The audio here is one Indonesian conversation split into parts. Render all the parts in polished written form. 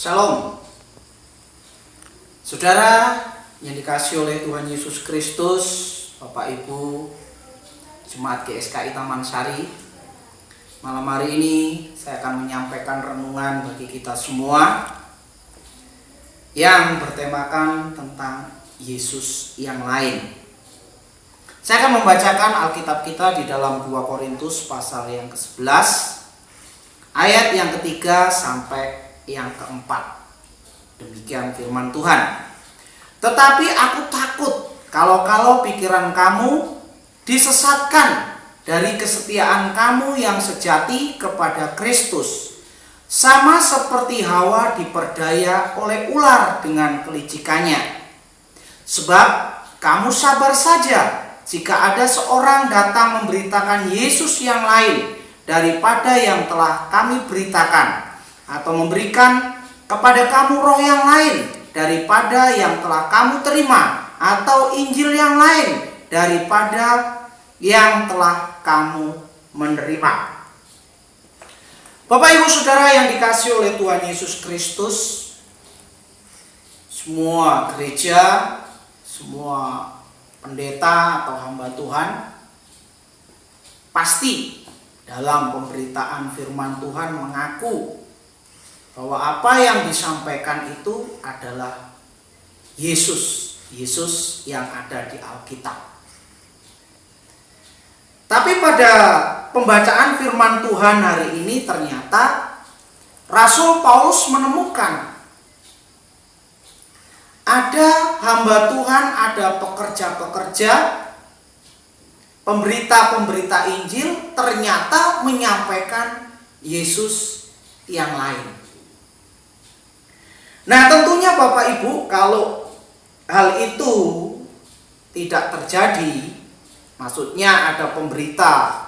Shalom. Saudara yang dikasihi oleh Tuhan Yesus Kristus, Bapak Ibu Jemaat GSKI Taman Sari, malam hari ini saya akan menyampaikan renungan bagi kita semua yang bertemakan tentang Yesus yang lain. Saya akan membacakan Alkitab kita di dalam 2 Korintus pasal yang ke-11 ayat yang ketiga sampai yang keempat. Demikian firman Tuhan. Tetapi aku takut kalau pikiran kamu disesatkan dari kesetiaan kamu yang sejati kepada Kristus, sama seperti Hawa diperdaya oleh ular dengan kelicikannya. Sebab kamu sabar saja jika ada seorang datang memberitakan Yesus yang lain daripada yang telah kami beritakan, atau memberikan kepada kamu roh yang lain daripada yang telah kamu terima, atau Injil yang lain daripada yang telah kamu menerima. Bapak Ibu Saudara yang dikasihi oleh Tuhan Yesus Kristus, semua gereja, semua pendeta atau hamba Tuhan pasti dalam pemberitaan firman Tuhan mengaku bahwa apa yang disampaikan itu adalah Yesus yang ada di Alkitab. Tapi pada pembacaan firman Tuhan hari ini ternyata Rasul Paulus menemukan ada hamba Tuhan, ada pekerja-pekerja, pemberita-pemberita Injil ternyata menyampaikan Yesus yang lain. Nah, tentunya Bapak Ibu, kalau hal itu tidak terjadi, maksudnya ada pemberita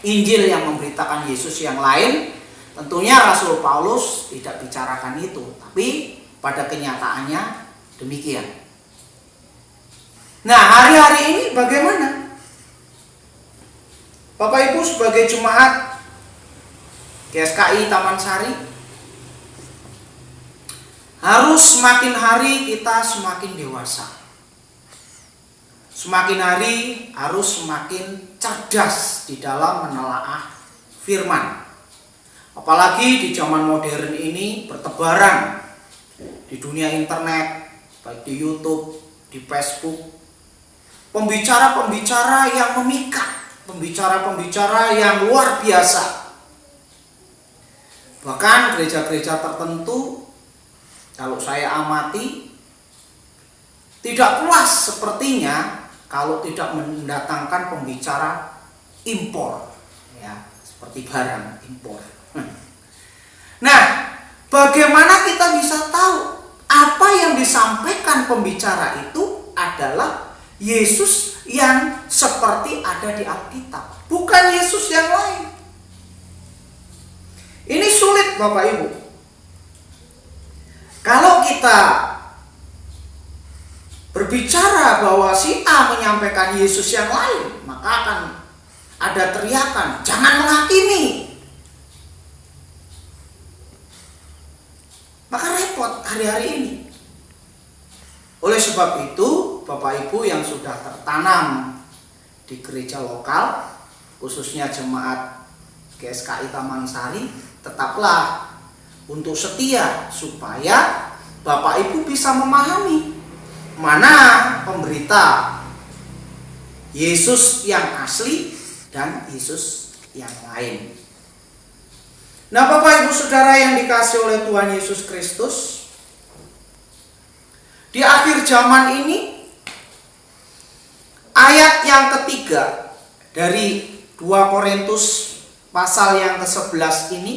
Injil yang memberitakan Yesus yang lain, tentunya Rasul Paulus tidak bicarakan itu, tapi pada kenyataannya demikian. Nah, hari-hari ini bagaimana? Bapak Ibu sebagai jemaat GSKI Taman Sari, harus semakin hari kita semakin dewasa. Semakin hari harus semakin cerdas di dalam menelaah firman. Apalagi di zaman modern ini bertebaran di dunia internet, baik di YouTube, di Facebook, pembicara-pembicara yang memikat, pembicara-pembicara yang luar biasa. Bahkan gereja-gereja tertentu, kalau saya amati, tidak puas sepertinya kalau tidak mendatangkan pembicara impor, ya, seperti barang impor. Nah, bagaimana kita bisa tahu apa yang disampaikan pembicara itu adalah Yesus yang seperti ada di Alkitab, bukan Yesus yang lain? Ini sulit Bapak Ibu. Kalau kita berbicara bahwa si A menyampaikan Yesus yang lain, maka akan ada teriakan, jangan menghakimi. Maka repot hari-hari ini. Oleh sebab itu, Bapak Ibu yang sudah tertanam di gereja lokal, khususnya jemaat GSKI Taman Sari, tetaplah untuk setia supaya Bapak Ibu bisa memahami mana pemberita Yesus yang asli dan Yesus yang lain. Nah, Bapak Ibu Saudara yang dikasihi oleh Tuhan Yesus Kristus, di akhir zaman ini ayat yang ketiga dari 2 Korintus pasal yang ke-11 ini,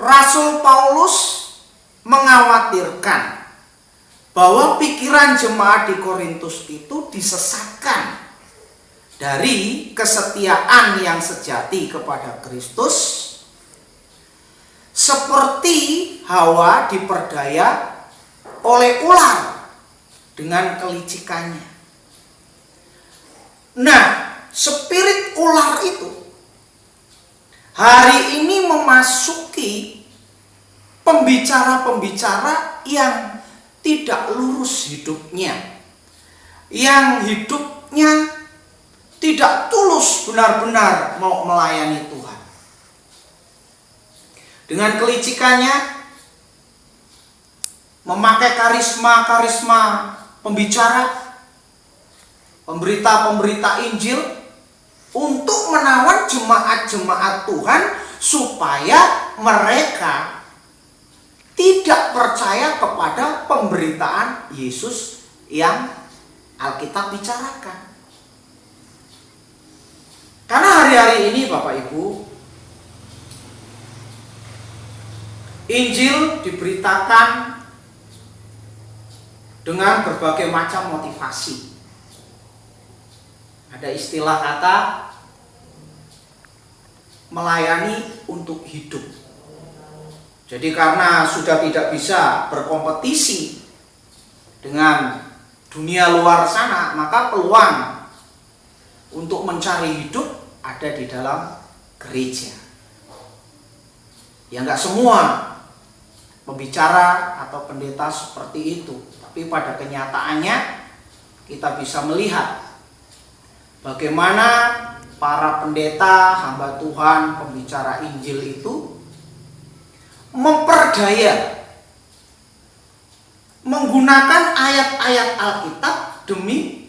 Rasul Paulus mengkhawatirkan bahwa pikiran jemaat di Korintus itu disesatkan dari kesetiaan yang sejati kepada Kristus, seperti Hawa diperdaya oleh ular dengan kelicikannya. Nah, spirit ular itu hari ini memasuki pembicara-pembicara yang tidak lurus hidupnya, yang hidupnya tidak tulus benar-benar mau melayani Tuhan. Dengan kelicikannya memakai karisma-karisma pembicara, pemberita-pemberita Injil untuk menawan jemaat-jemaat Tuhan supaya mereka tidak percaya kepada pemberitaan Yesus yang Alkitab bicarakan. Karena hari-hari ini Bapak Ibu, Injil diberitakan dengan berbagai macam motivasi. Ada istilah kata melayani untuk hidup. Jadi karena sudah tidak bisa berkompetisi dengan dunia luar sana, maka peluang untuk mencari hidup ada di dalam gereja. Ya nggak semua pembicara atau pendeta seperti itu, tapi pada kenyataannya kita bisa melihat bagaimana para pendeta, hamba Tuhan, pembicara Injil itu memperdaya, menggunakan ayat-ayat Alkitab demi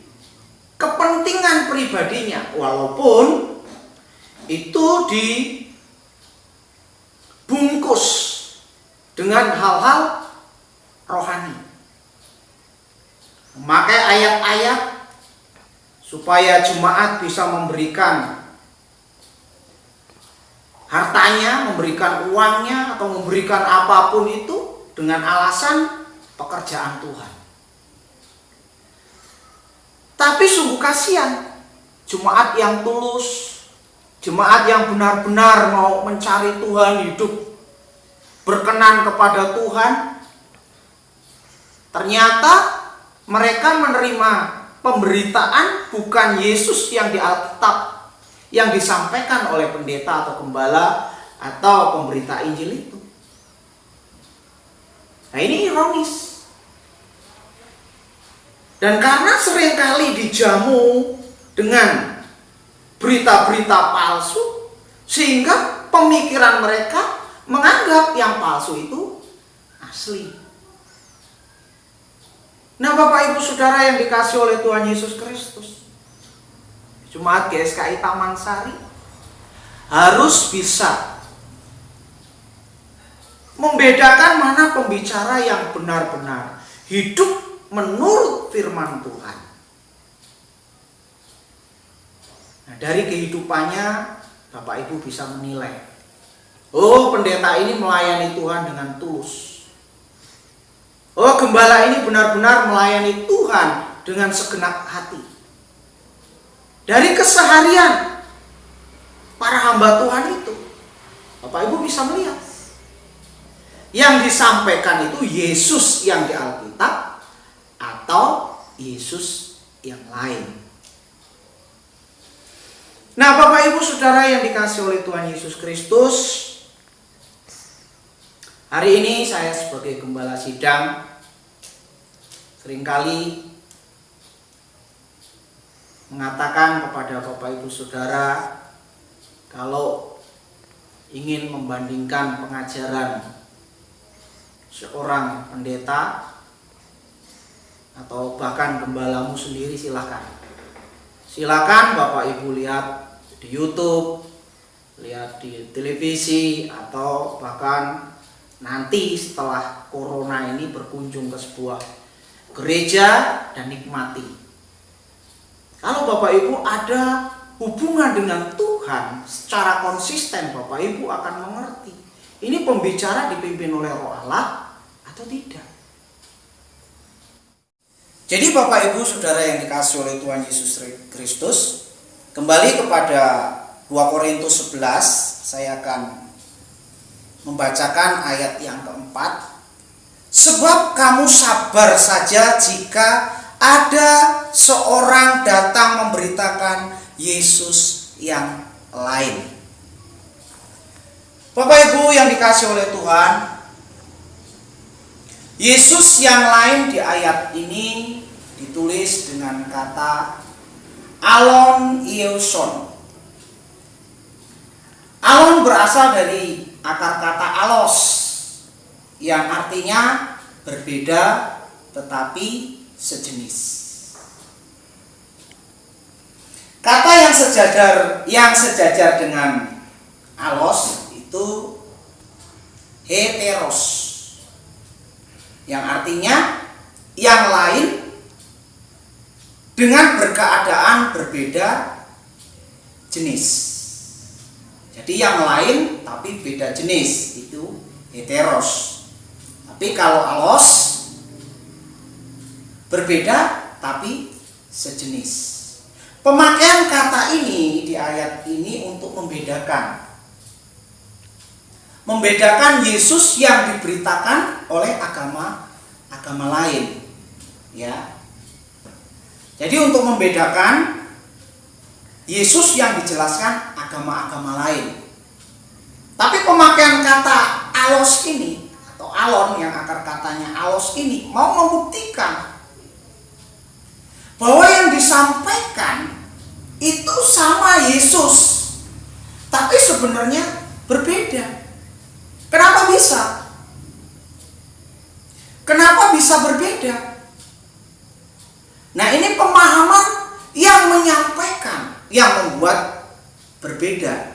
kepentingan pribadinya, walaupun itu dibungkus dengan hal-hal rohani. Memakai ayat-ayat supaya jemaat bisa memberikan hartanya, memberikan uangnya, atau memberikan apapun itu dengan alasan pekerjaan Tuhan. Tapi sungguh kasihan jemaat yang tulus, jemaat yang benar-benar mau mencari Tuhan, hidup berkenan kepada Tuhan, ternyata mereka menerima pemberitaan bukan Yesus yang di Alkitab yang disampaikan oleh pendeta atau gembala atau pemberita Injil itu. Nah, ini ironis. Dan karena seringkali dijamu dengan berita-berita palsu, sehingga pemikiran mereka menganggap yang palsu itu asli. Nah, Bapak Ibu Saudara yang dikasih oleh Tuhan Yesus Kristus, Jemaat GSKI Taman Sari harus bisa membedakan mana pembicara yang benar-benar hidup menurut firman Tuhan. Nah, dari kehidupannya Bapak Ibu bisa menilai, oh, pendeta ini melayani Tuhan dengan tulus. Oh, gembala ini benar-benar melayani Tuhan dengan segenap hati. Dari keseharian para hamba Tuhan itu, Bapak Ibu bisa melihat yang disampaikan itu Yesus yang di Alkitab atau Yesus yang lain. Nah, Bapak Ibu Saudara yang dikasih oleh Tuhan Yesus Kristus, hari ini saya sebagai gembala sidang seringkali mengatakan kepada Bapak Ibu Saudara, kalau ingin membandingkan pengajaran seorang pendeta atau bahkan gembalamu sendiri, silakan Bapak Ibu lihat di YouTube, lihat di televisi, atau bahkan nanti setelah corona ini berkunjung ke sebuah gereja dan nikmati. Kalau Bapak Ibu ada hubungan dengan Tuhan secara konsisten, Bapak Ibu akan mengerti ini pembicara dipimpin oleh Roh Allah atau tidak. Jadi Bapak Ibu Saudara yang dikasih oleh Tuhan Yesus Kristus, kembali kepada 2 Korintus 11, saya akan membacakan ayat yang keempat. Sebab kamu sabar saja jika ada seorang datang memberitakan Yesus yang lain. Bapak Ibu yang dikasih oleh Tuhan, Yesus yang lain di ayat ini ditulis dengan kata alon ioson. Alon berasal dari akar kata alos yang artinya berbeda tetapi sejenis. Kata yang sejajar dengan alos itu heteros, yang artinya yang lain dengan berkeadaan berbeda jenis. Jadi yang lain tapi beda jenis itu heteros. Tapi kalau alos berbeda tapi sejenis. Pemakaian kata ini di ayat ini untuk membedakan Yesus yang diberitakan oleh agama lain, ya. Jadi untuk membedakan Yesus yang dijelaskan agama-agama lain. Tapi pemakaian kata alos ini atau alon yang akar katanya alos ini mau membuktikan bahwa yang disampaikan itu sama Yesus, tapi sebenarnya berbeda. Kenapa bisa? Kenapa bisa berbeda? Nah, ini pemahaman yang menyampaikan yang membuat berbeda.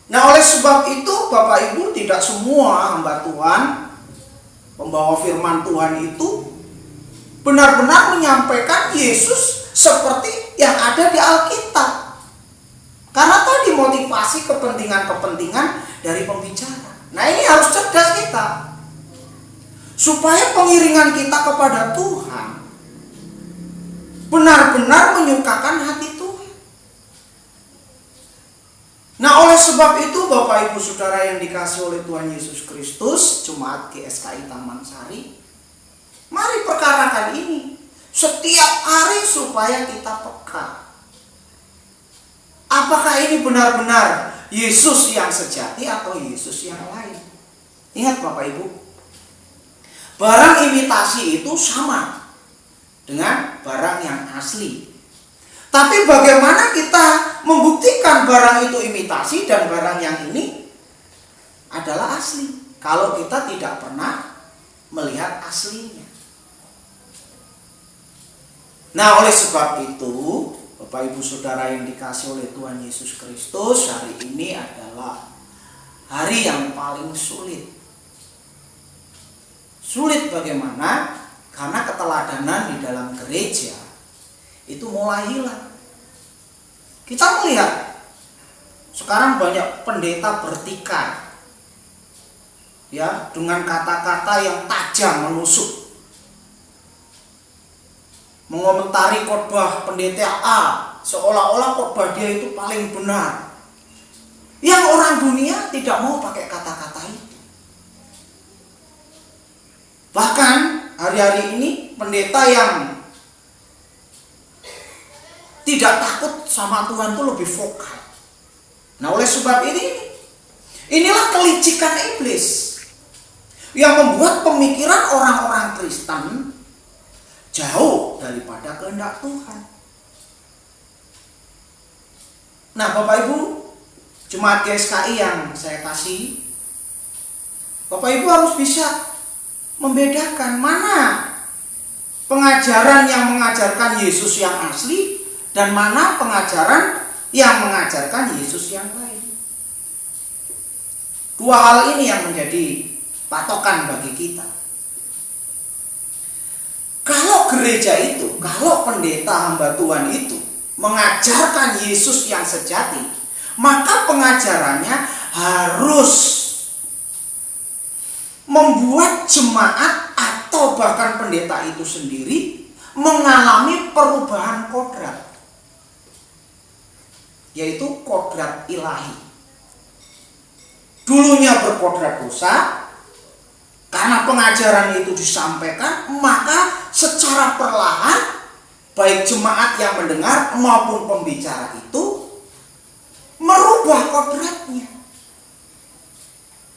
Nah, oleh sebab itu Bapak Ibu, tidak semua hamba Tuhan, pembawa firman Tuhan itu benar-benar menyampaikan Yesus seperti yang ada di Alkitab. Karena tadi motivasi kepentingan-kepentingan dari pembicara. Nah, ini harus cerdas kita. Supaya pengiringan kita kepada Tuhan benar-benar menyukakan hati Tuhan. Nah, oleh sebab itu Bapak Ibu Saudara yang dikasihi oleh Tuhan Yesus Kristus, Jemaat GSKI Taman Sari, mari perkarakan ini setiap hari supaya kita peka. Apakah ini benar-benar Yesus yang sejati atau Yesus yang lain? Ingat Bapak Ibu, barang imitasi itu sama dengan barang yang asli. Tapi bagaimana kita membuktikan barang itu imitasi dan barang yang ini adalah asli kalau kita tidak pernah melihat aslinya? Nah, oleh sebab itu Bapak Ibu Saudara yang dikasihi oleh Tuhan Yesus Kristus, hari ini adalah hari yang paling sulit. Sulit bagaimana? Karena keteladanan di dalam gereja itu mulai hilang. Kita melihat sekarang banyak pendeta bertikai, ya, dengan kata-kata yang tajam menusuk, mengomentari khotbah pendeta A seolah-olah khotbah dia itu paling benar. Yang orang dunia tidak mau pakai kata-kata itu. Bahkan hari-hari ini pendeta yang tidak takut sama Tuhan itu lebih vokal. Nah, oleh sebab ini, inilah kelicikan iblis yang membuat pemikiran orang-orang Kristen jauh daripada kehendak Tuhan. Nah, Bapak Ibu Jemaat GSKI yang saya kasih, Bapak Ibu harus bisa membedakan mana pengajaran yang mengajarkan Yesus yang asli dan mana pengajaran yang mengajarkan Yesus yang lain. Dua hal ini yang menjadi patokan bagi kita. Kalau gereja itu, kalau pendeta hamba Tuhan itu mengajarkan Yesus yang sejati, maka pengajarannya harus membuat jemaat atau bahkan pendeta itu sendiri mengalami perubahan kodrat, yaitu kodrat ilahi. Dulunya berkodrat dosa, karena pengajaran itu disampaikan, maka secara perlahan baik jemaat yang mendengar maupun pembicara itu merubah kodratnya,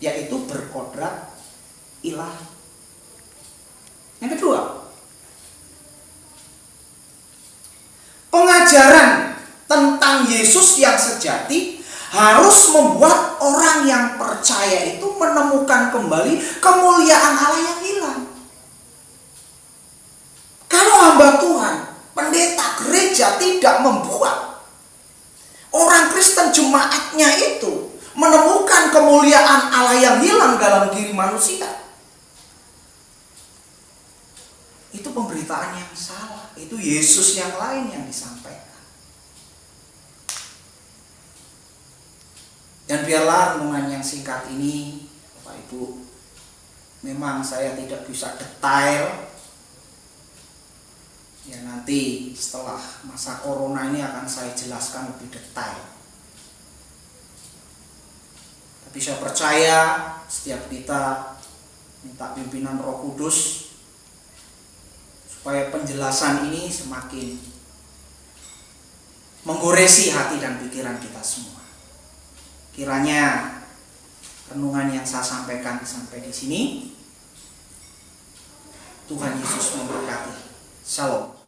yaitu berkodrat ilahi. tentang Yesus yang sejati harus membuat orang yang percaya itu menemukan kembali kemuliaan Allah yang hilang. Kalau hamba Tuhan, pendeta gereja tidak membuat orang Kristen jemaatnya itu menemukan kemuliaan Allah yang hilang dalam diri manusia, itu pemberitaan yang salah. Itu Yesus yang lain yang disampaikan. Dan biarlah renungan yang singkat ini, Bapak Ibu, memang saya tidak bisa detail. Ya, nanti setelah masa corona ini akan saya jelaskan lebih detail. Tapi saya percaya setiap kita minta pimpinan Roh Kudus supaya penjelasan ini semakin menggoresi hati dan pikiran kita semua. Kiranya renungan yang saya sampaikan sampai di sini, Tuhan Yesus memberkati. Shalom.